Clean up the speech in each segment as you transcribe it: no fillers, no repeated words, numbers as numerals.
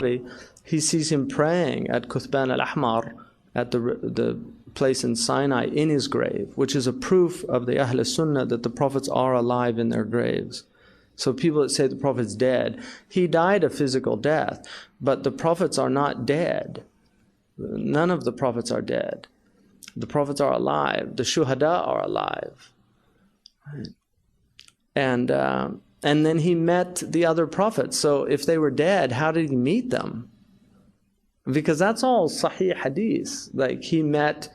al-Ansari, he sees him praying at Kuthban al-Ahmar, at the place in Sinai, in his grave, which is a proof of the Ahl Sunnah that the prophets are alive in their graves. So people that say the prophet's dead, he died a physical death, but the prophets are not dead. None of the prophets are dead. The prophets are alive. The shuhada are alive. Right? And then he met the other prophets. So if they were dead, how did he meet them? Because that's all Sahih Hadith. Like he met,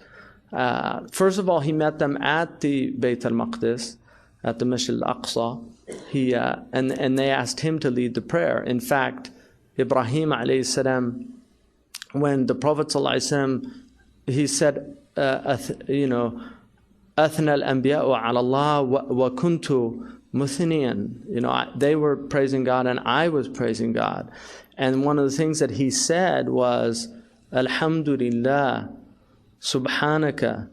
first of all, he met them at the Bayt al-Maqdis, at the Masjid al-Aqsa. And they asked him to lead the prayer. In fact, Ibrahim alayhi salam, when the Prophet sallallahu alayhi wasallam, he said, أثنى الأنبياء على الله وكنت مثنيا. They were praising God and I was praising God. And one of the things that he said was, Alhamdulillah, Subhanaka,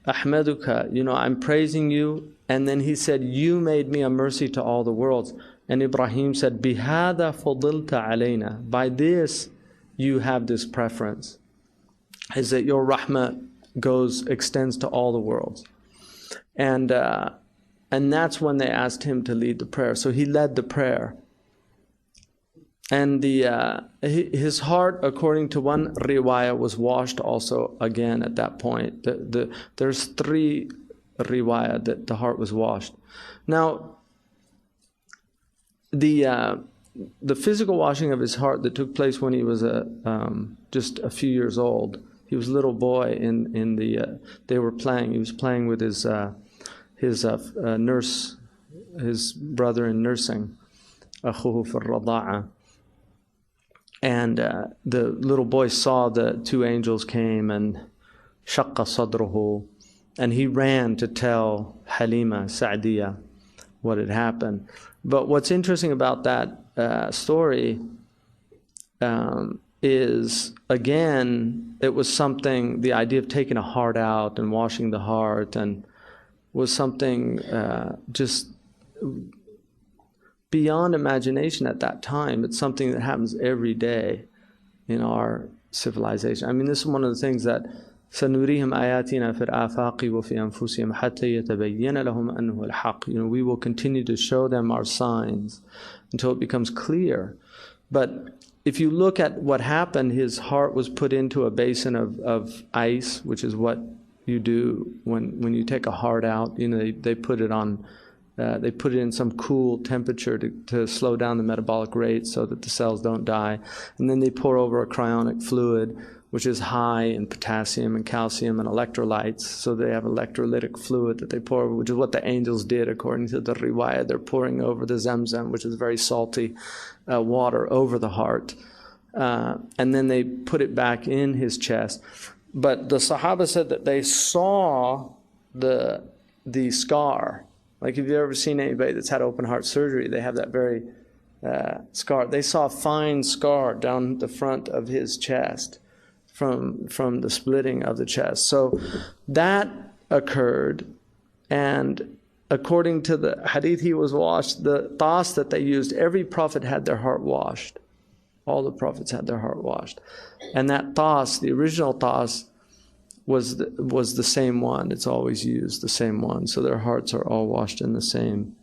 Ahmaduka, I'm praising you. And then he said, you made me a mercy to all the worlds. And Ibrahim said, Bihada fadilta alayna. By this, you have this preference. Is that your rahmah extends to all the worlds. And that's when they asked him to lead the prayer. So he led the prayer. And his heart, according to one riwayah, was washed also again at that point. There's 3 riwayah that the heart was washed. Now, the physical washing of his heart that took place when he was just a few years old. He was a little boy they were playing. He was playing with his nurse, his brother in nursing, أخوه في الرضاعة. And the little boy saw the 2 angels came and شق صدره, and he ran to tell Halima Sa'diyah what had happened. But what's interesting about that story is, again, it was something, the idea of taking a heart out and washing the heart, and was something just beyond imagination at that time. It's something that happens every day in our civilization. I mean, this is one of the things that سَنُرِيهِمْ آيَاتِنَا فِي الْآفَاقِ وَفِي أَنفُسِهِمْ حَتَّى يَتَبَيَّنَ لَهُمْ أَنَّهُ الْحَقُّ. We will continue to show them our signs until it becomes clear. But if you look at what happened, his heart was put into a basin of ice, which is what you do when you take a heart out. They put it on, they put it in some cool temperature to slow down the metabolic rate so that the cells don't die. And then they pour over a cryonic fluid, which is high in potassium and calcium and electrolytes. So they have electrolytic fluid that they pour over, which is what the angels did according to the riwayah. They're pouring over the Zamzam, which is very salty water, over the heart. And then they put it back in his chest. But the Sahaba said that they saw the scar. Like if you've ever seen anybody that's had open heart surgery, they have that very scar. They saw a fine scar down the front of his chest from the splitting of the chest. So that occurred, and according to the hadith, he was washed. The tas that they used, every prophet had their heart washed. All the prophets had their heart washed. And that tas, the original tas, was the same one. It's always used, the same one. So their hearts are all washed in the same